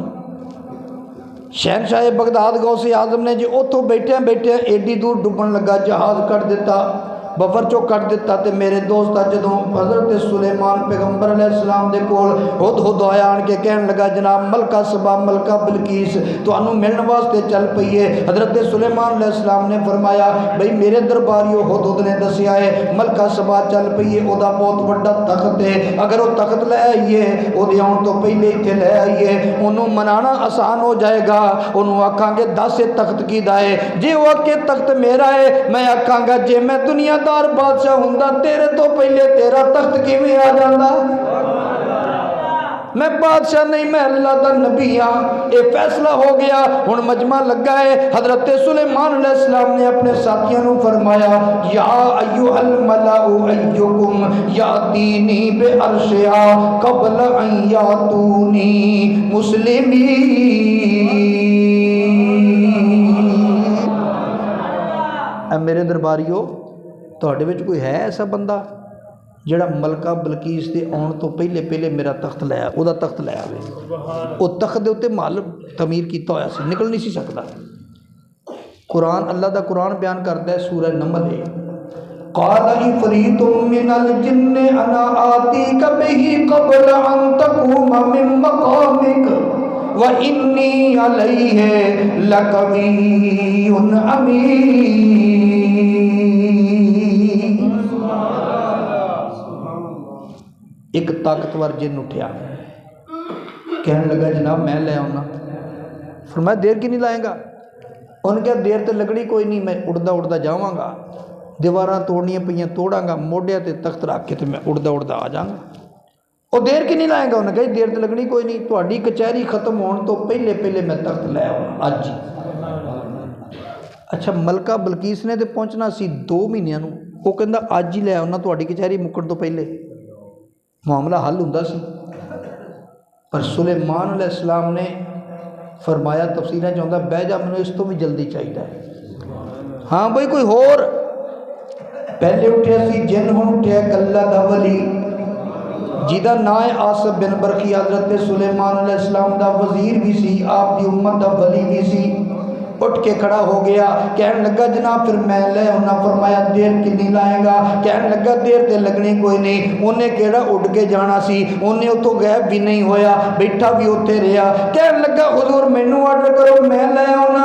A: شہنشاہ بغداد غوث اعظم نے جے اتھوں بیٹھے بیٹھے ایڈی دور ڈبن لگا، جہاز کٹ دیتا، بفر چو کٹ دیتا، تے میرے دوست جدوں حضرت سلیمان پیغمبر علیہ السلام دے کول ہد آیا آن کے کہن لگا جناب ملکہ سبا ملکہ بلقیس تانوں ملن واسطے چل پئی ہے۔ حضرت سلیمان علیہ السلام نے فرمایا بھئی میرے درباریو ہد نے دسیا ہے ملکہ سبا چل پئی ہے، او دا بہت بڑا تخت ہے، اگر وہ تخت لے آئیے او دے آن تو پہلے اتنے لے آئیے، انہوں منانا آسان ہو جائے گا۔ انہوں آکھاں گے 10 تخت کی دائے، جے وہ کہ تخت میرا ہے، میں آکھاں گا جے میں دنیا دار بادشاہ ہوندا تیرے تو پہلے تیرا تخت کیویں آ جاندا؟ میں بادشاہ نہیں، میں اللہ دا نبی ہاں۔ اے فیصلہ ہو گیا، ہن مجمع لگا ہے۔ حضرت سلیمان علیہ السلام نے اپنے ساتھیوں کو فرمایا یا ایھا الملأ ایکم یاتینی بعرشھا قبل ان یاتونی مسلمین۔ اے میرے درباریو، تہاڈے وچ کوئی ہے ایسا بندہ جڑا ملکہ بلقیس دے آن تو پہلے پہلے میرا تخت لیا، او دا تخت لیا ہوئے؟ وہ تخت دے اتے محل تعمیر کیتا ہویا سی، نکل نہیں سی سکتا۔ قرآن اللہ دا قرآن بیان کرتا ہے سورہ نمل ہے، قال عفریت من الجن انا آتیک بہ قبل ان تقوم من مقامک وانی علیہ لقوی امین۔ ایک طاقتور جن اٹھیا، کہنے لگا جناب میں لے آؤنا۔ فرمایا دیر کی نہیں لائیں گا؟ ان کے دیر تے لگڑی کوئی نہیں، میں اڑدا اڑدا جاواں گا، دیواراں توڑنیاں پئیاں توڑاں گا، موڈیا تے تخت رکھ کے تے میں اڑدا اڑدا آ جاؤں گا۔ اور دیر کی نہیں لائیں گا؟ انہوں نے کہا دیر تے لگنی کوئی نہیں، تہاڈی کچہری ختم ہون تو پہلے پہلے میں تخت لے آؤں اج ہی۔ اچھا ملکہ بلقیس نے تے پہنچنا سی 2 مہینیاں نوں، وہ کہندا اج ہی لے آؤنا تہاڈی کچہری مکن تو پہلے، معاملہ حل ہوندا سی۔ پر سلیمان علیہ السلام نے فرمایا تفسیرہ چاہتا بہ جا، مجھے اس تو بھی جلدی چاہیے۔ ہاں بھئی کوئی ہور پہلے اٹھے سی جن، ہن اٹھے اللہ دا ولی جیدہ نائے آصف بن برقی، حضرت سلیمان علیہ السلام دا وزیر بھی سی، آپ دی امت دا ولی بھی سی۔ اٹھ کے کھڑا ہو گیا، کہنے لگا جناب پھر میں لے ہونا۔ فرمایا دیر کنی لائے گا؟ کہنے لگا دیر تے لگنی کوئی نہیں، انہیں کیڑا اڑ کے جانا سی، انہیں اتوں غائب بھی نہیں ہویا، بیٹھا بھی اتھے رہا۔ کہنے لگا حضور مینوں آرڈر کرو میں لے ہونا،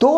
A: 2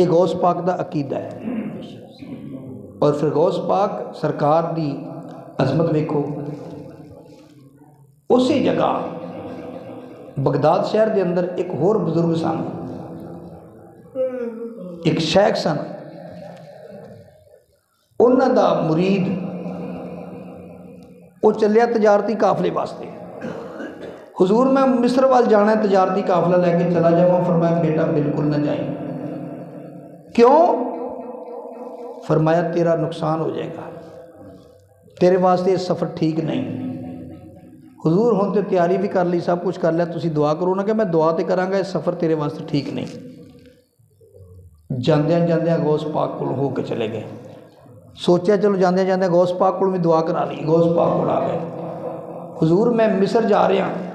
A: یہ غوث پاک دا عقیدہ ہے۔ اور پھر غوث پاک سرکار دی عظمت ویکھو، اسی جگہ بغداد شہر دے اندر ایک ہور بزرگ سن، ایک شیخ سن، انہاں دا مرید وہ چلیا تجارتی قافلے واسطے، حضور میں مصر وال جانا ہے، تجارتی قافلہ لے کے چلا جاؤں، فرمایا بیٹا بالکل نہ جائیں۔ کیوں؟ فرمایا تیرا نقصان ہو جائے گا، تیرے واسطے یہ سفر ٹھیک نہیں۔ حضور ہوں تے تیاری بھی کر لی، سب کچھ کر لیا، تسی دعا کرو نا کہ میں دعا تے کراں گا، یہ سفر تیرے واسطے ٹھیک نہیں۔ جاندیاں جاندیاں غوث پاک کو ہو کے چلے گئے، سوچیا چلو جاندیاں جاندیاں غوث پاک کو بھی دعا کرا لی، غوث پاک کو آ گئے، حضور میں مصر جا رہا ہوں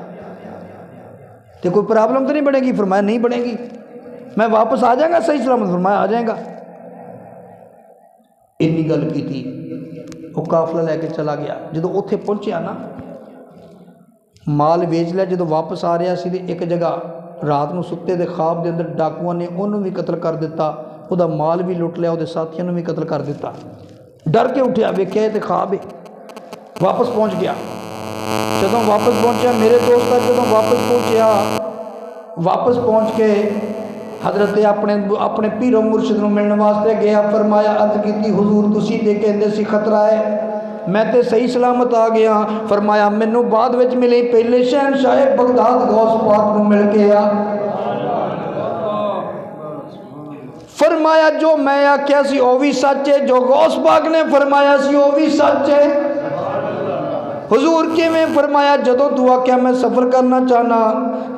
A: تو کوئی پرابلم تو نہیں بنے گی؟ فرمایا نہیں بنے گی، میں واپس آ جائیں گا صحیح سلامت؟ فرمایا آ جائیں گا۔ انی گل کی تھی، وہ قافلہ لے کے چلا گیا، جدو اتھے پہنچیا نا مال ویچ لیا، جدو واپس آ رہا سی ایک جگہ رات کو ستے دے خواب دے اندر ڈاکوؤں نے انہوں بھی قتل کر دیتا، وہ دا مال بھی لٹ لیا، وہ ساتھیوں نے بھی قتل کر دیتا، ڈر کے اٹھیا، ویکھیا تے خواب ہے، واپس پہنچ گیا۔ جدوں واپس پہنچیا میرے دوست جدوں واپس پہنچ کے حضرت اپنے پیرو مرشد نو ملنے واسطے گیا، فرمایا عرض کیتی حضور تسی تے کہندے سی خطرہ ہے، میں تے صحیح سلامت آ گیا۔ فرمایا مینوں بعد وچ ملی، پہلے شہنشاہ بغداد غوث پاک نو مل کے آ۔ فرمایا جو میں آکھیا سی او بھی سچ ہے، جو غوث پاک نے فرمایا سی او بھی سچ ہے۔ حضور کے میں فرمایا جدوں تو آکھیا میں سفر کرنا چاہنا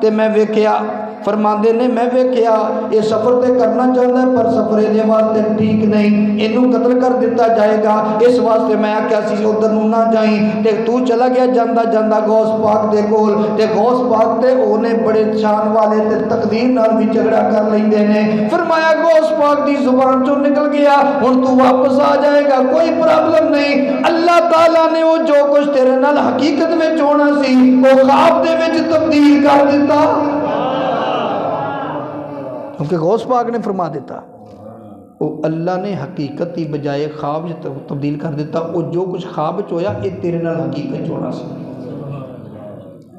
A: تے میں ویکھیا، فرماندے نے میں ویکھیا یہ سفر تے کرنا چاہتا ہے پر سفر دے واسطے ٹھیک نہیں، اینوں قتل کر دیتا جائے گا، اس واسطے میں آکھیا سی ادھر نوں نہ جائیں، تے تو چلا گیا جاندا جاندا غوث پاک دے کول، تے غوث پاک تے اونے بڑے شان والے تے تقدیر نال بھی جھگڑا کر لیندے نے۔ فرمایا غوث پاک دی زبان چوں نکل گیا ہن تو واپس آ جائے گا، کوئی پرابلم نہیں، اللہ تعالیٰ نے وہ جو کچھ تیرے نال حقیقت میں ہونا سی وہ خواب دے وچ تبدیل کر دیتا، کیونکہ غوث پاک نے فرما دیتا، وہ اللہ نے حقیقت ہی بجائے خواب تبدیل کر دیتا، وہ جو کچھ خواب ہویا یہ تیرے نال حقیقت ہونا سی۔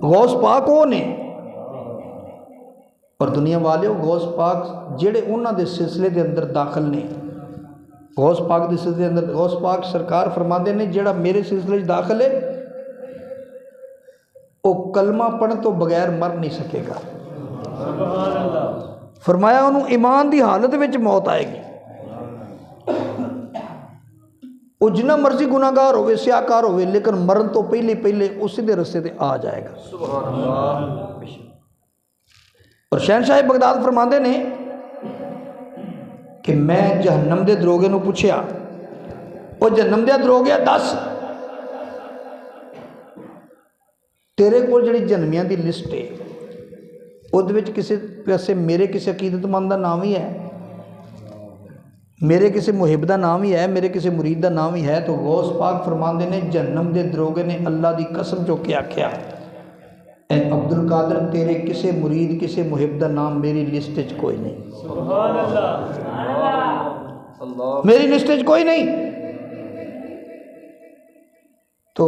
A: غوث پاک وہ نے، اور دنیا والے غوث پاک جڑے انہاں دے سلسلے دے اندر داخل نے، غوث پاک دے سلسلے دے اندر غوث پاک سرکار فرماندے نے جڑا میرے سلسلے داخل ہے وہ کلمہ پڑھن تو بغیر مر نہیں سکے گا۔ فرمایا انہوں ایمان دی حالت وچ موت آئے گی، وہ جنہ مرضی گناہگار ہوئے سیاکار ہوئے لیکن مرن تو پہلے اسی دے رستے تے آ جائے گا۔ اور شہنشاہ بغداد فرماندے نے کہ میں جہنم دے دروگے نو پوچھیا، وہ جہنم دے دروگے دس تیرے کو جڑی جنمیاں دی لسٹ ہے وہ کسی پیسے میرے کسی عقیدت مند دا نام ہی ہے، میرے کسی محب دا نام ہی ہے، میرے کسی مرید دا نام ہی ہے؟ تو غوث پاک فرماندے نے جہنم دے دروگے نے اللہ دی قسم چو کے آکھیا اے عبد القادر تیرے کسی مرید کسی محب دا نام میری لسٹ چ کوئی نہیں، سبحان اللہ، میری لسٹ چ کوئی نہیں۔ تو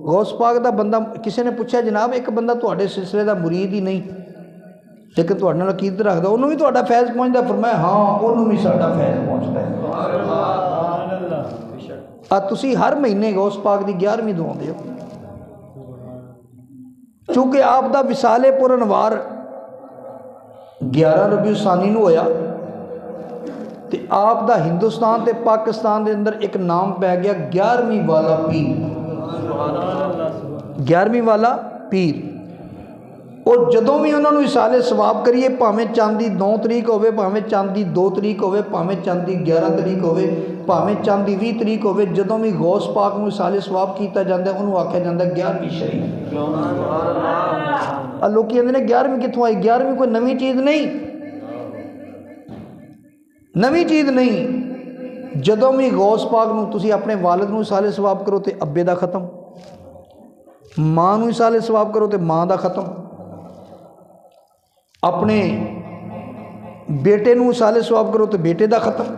A: غوث پاک دا بندہ کسی نے پوچھا جناب ایک بندہ تواڈے سلسلے دا مرید ہی نہیں لیکن تواڈے نال عقیدت رکھدا انہوں بھی تواڈا فیض پہنچدا؟ فرمایا ہاں انہوں بھی ساڈا فیض پہنچدا ہے۔ تسی ہر مہینے غوث پاک دی 11ویں دعا دیو، چونکہ آپ دا وصال پر انوار 11 ربیع الثانی نو ہویا تے آپ دا ہندوستان تے پاکستان دے اندر ایک نام پہ گیا 11ویں والا پیر، 11ویں والا پیر۔ اور جدوں بھی انہوں نے وصال ثواب کریے پاویں چاندی 9 تاریخ ہوئے پاویں چاندی 2 تاریخ ہوئے پاویں چاندی 11 تاریخ ہوئے پاویں چاندی 20 تاریخ ہوئے، جدوں بھی غوث پاک میں وصال ثواب کیتا جاندہ ہے انہوں آکھیا جاندہ ہے 11ویں شریف۔ لوگ کہندے نے 11ویں کتھوں آئی؟ 11ویں کوئی نویں چیز نہیں، نویں چیز نہیں۔ جدوں بھی غوث پاک نو تسی اپنے والد نو وصال ثواب کرو تے ابے دا ختم، ماں نو وصال ثواب کرو تے ماں دا ختم، اپنے بیٹے نو اصال ثواب کرو تو بیٹے دا ختم،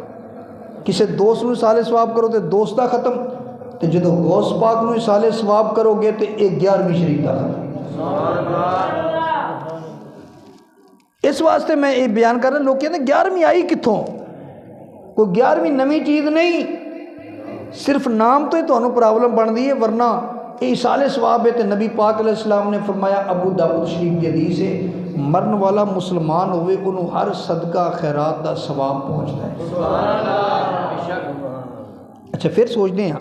A: کسی دوست نو اصال ثواب کرو تو دوست دا ختم، تو جدو غوث پاک نو اصال ثواب کرو گے تو ایک 11ویں شریف دا ختم۔ اس واسطے میں یہ بیان کر رہا، لوگ کہتے ہیں 11ویں آئی کتوں؟ کوئی 11ویں نویں چیز نہیں، صرف نام تو ہی تمہیں پرابلم بن دی ہے، ورنہ یہ اصال ثواب ہے۔ تو نبی پاک علیہ السلام نے فرمایا، ابو داؤد شریف کی حدیث ہے، مرن والا مسلمان ہوئے انہوں ہر صدقہ خیرات دا ثواب پہنچتا ہے۔ اچھا پھر سوچتے ہیں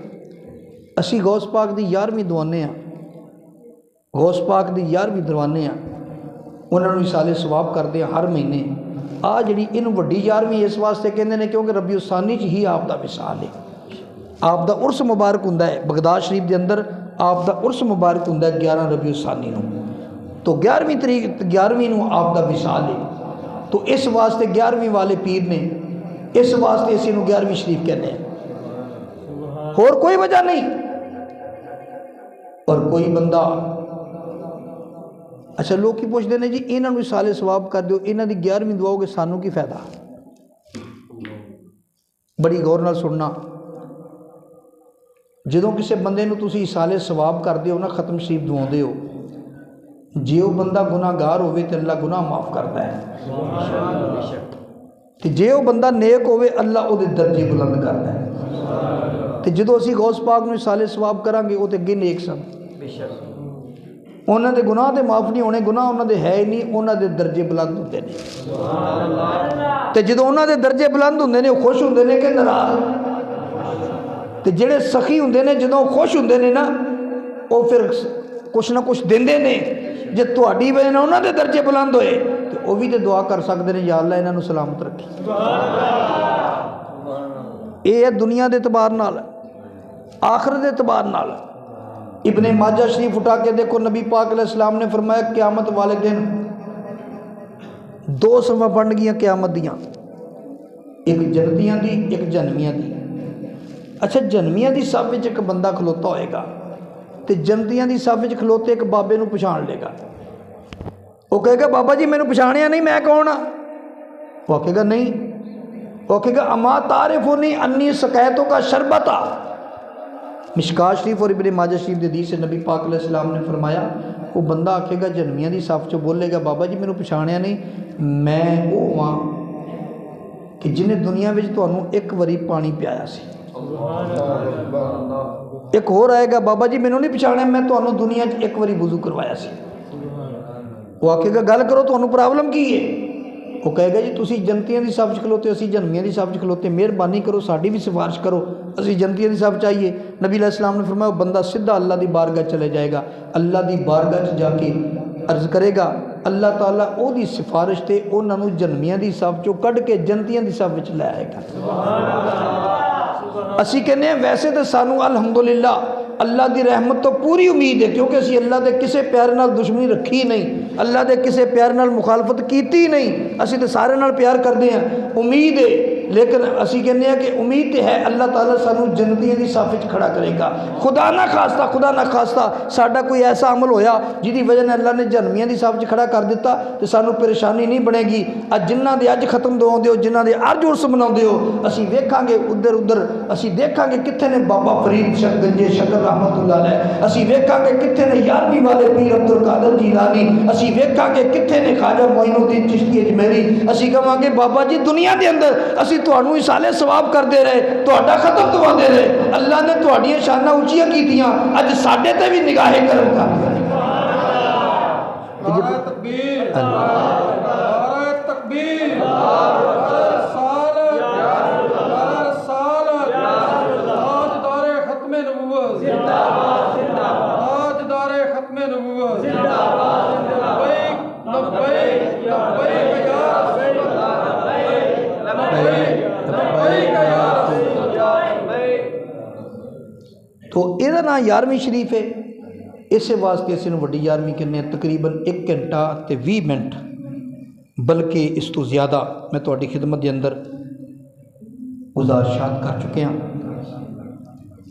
A: اسی غوث پاک دی 11ویں دوانے ہیں، غوث پاک دی 11ویں دوانے ہیں، انہوں نے اصال ثواب کرتے ہیں ہر مہینے۔ جڑی ان وڈی 11ویں اس واسطے کہندے نے کیونکہ ربیع الثانی چ ہی آپ دا وصال ہے، آپ دا عرس مبارک ہوندا ہے بغداد شریف دے اندر، آپ دا عرس مبارک ہوندا ہے 11 ربیع الثانی نو، تو 11ویں تاریخ 11ویں نو آپ دا وصال ہے، تو اس واسطے 11ویں والے پیر نے، اس واسطے اسی نو 11ویں شریف کہنے ہیں، اور کوئی وجہ نہیں۔ اور کوئی بندہ اچھا لوگ کی پوچھتے ہیں جی انہوں نے اصال ثواب کر دیو، انہوں دی 11ویں دعاؤ گے سانوں کی فائدہ؟ بڑی غور نال سننا، جدوں کسی بندے نو تسی اصال ثواب کر دیو نا، ختم شریف دعاؤں دیو، جے وہ بندہ گناہ گار ہوئے تو اللہ گناہ معاف کرتا ہے، تو جے وہ بندہ نیک ہوئے اللہ او دے درجے بلند کرتا ہے۔ تو جدوں اسی غوث پاک نو اصال ثواب کرانگے وہ تے اگے نیک سن، انہوں دے گناہ دے معاف نہیں ہونے، گناہ انہوں دے ہے ہی نہیں، انہوں دے درجے بلند ہوتے ہیں، تو جدوں انہوں دے درجے بلند ہوندے نے خوش ہوندے نے کہ ناراض؟ تو جڑے سخی ہوندے نے جدوں خوش ہوندے نے نا، وہ پھر کچھ نہ کچھ دیندے نے، جے تہاڈی وجہ نال انہوں دے درجے بلند ہوئے تو وہ بھی تے دعا کر سکتے ہیں، یا اللہ انہاں نوں سلامت رکھی۔ یہ ہے دنیا دے اعتبار نال، آخرت دے اعتبار نال۔ ابن ماجہ شریف اٹھا کے دیکھو، نبی پاک علیہ السلام نے فرمایا قیامت والے دن 2 صفاں بن گیا قیامت دیاں، ایک جنتیاں دی ایک جہنمیاں دی۔ اچھا جہنمیاں دی صف وچ ایک بندہ کھلوتا ہوئے گا، تو جنتیاں دی صف وچ کھلوتے ایک بابے نو پچھان لے گا، وہ کہے گا بابا جی میں نے پچھانیا نہیں، میں کون ہاں؟ وہ کہے گا نہیں، وہ کہے گا اما تعرفونی انی سقیتو کا شربتا۔ مشکات شریف اور ابن ماجہ شریف دی حدیث سے نبی پاک علیہ السلام نے فرمایا، وہ بندہ آکھے گا جہنمیاں دی صف چو بولے گا بابا جی میں نے پچھانیا نہیں، میں وہ ہاں کہ جنہیں دنیا وچ تانوں ایک واری پانی پیایا سی۔ ایک ہور آئے گا بابا جی میں نے نہیں پچھانیا، میں تانوں دنیا چ ایک واری وضو کروایا سی۔ وہ آکھے گا گل کرو تانوں پرابلم کی ہے؟ وہ کہے گا جی تسی جنتیاں دی صف کھلوتے، اسی جہنمیاں دی صف کھلوتے، مہربانی کرو ساڈی بھی سفارش کرو، اسی جنتیاں دی صف چاہیے۔ نبی علیہ السلام نے فرمایا وہ بندہ سدھا اللہ دی بارگاہ چلے جائے گا، اللہ دی بارگاہ جا کے عرض کرے گا، اللہ تعالیٰ او دی سفارش تے انہاں نوں جہنمیاں دی صف چوں کڈ کے جنتیاں دی صف وچ لے آئے گا۔ اسی کہنے ہیں ویسے تو سانو الحمدللہ اللہ دی رحمت تو پوری امید ہے، کیونکہ اسی اللہ دے کسے پیارے نال دشمنی رکھی نہیں، اللہ دے کسے پیارے نال مخالفت کیتی نہیں، اسی تو سارے نال پیار کردے ہیں، امید ہے، لیکن اسی کہنے ہیں کہ امید ہے اللہ تعالیٰ سانو جنتیاں دی صف وچ کھڑا کرے گا۔ خدا نہ خواستہ ساڈا کوئی ایسا عمل ہویا جدی وجہ نے اللہ نے جہنمیاں دی صف وچ کھڑا کر دیتا تو سانو پریشانی نہیں بنے گی۔ اج جنہاں دے اج ختم دو دیو، جنہاں دے اج عرس مناؤندے ہو، اسی ویکھاں گے ادھر اسی دیکھاں گے کتنے نے بابا فرید گنجے شکر رحمت اللہ علیہ، اسی ویکھاں گے کتنے نے 11ویں والے پیر عبد القادر جیلانی، اسی ویکھاں گے کتنے نے خواجہ معین الدین چشتی اجمیری۔ اسی کہاں گے بابا جی دنیا دے اندر اسی تہانوں اصال ثواب کردے رہے، تہاڈا ختم دواندے رہے، اللہ نے تہاڈیاں شاناں اونچیاں کیتیاں، اج ساڈے تے بھی نگاہ کرم کر دے۔
B: نعرہ تکبیر، نعرہ تکبیر،
A: تو یہ نام 11ویں شریف ہے، اسے واسطے اسی نوں وڈی 11ویں کہنے ہیں۔ تقریباً 1 گھنٹہ تے 20 منٹ بلکہ اس تو زیادہ میں تہاڈی خدمت دے اندر گزارشات کر چکے ہیں۔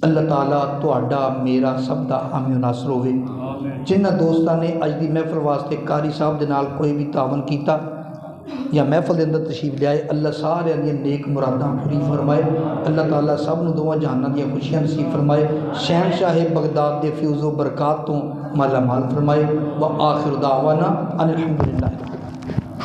A: اللہ تعالیٰ تہاڈا میرا سب دا حامی و ناصر ہوئے۔ جنہ دوستاں نے اج دی محفل واسطے قاری صاحب دے نال کوئی بھی تعاون کیتا، یا محفل دے اندر تشریف لے آئے، اللہ سارے دی نیک مراداں پوری فرمائے، اللہ تعالیٰ سب نو دواں جہاناں دیا خوشیاں نصیب فرمائے، شہنشاہ بغداد دے فیوز و برکات تو مالا مال فرمائے، وآخر دعوانا ان الحمدللہ۔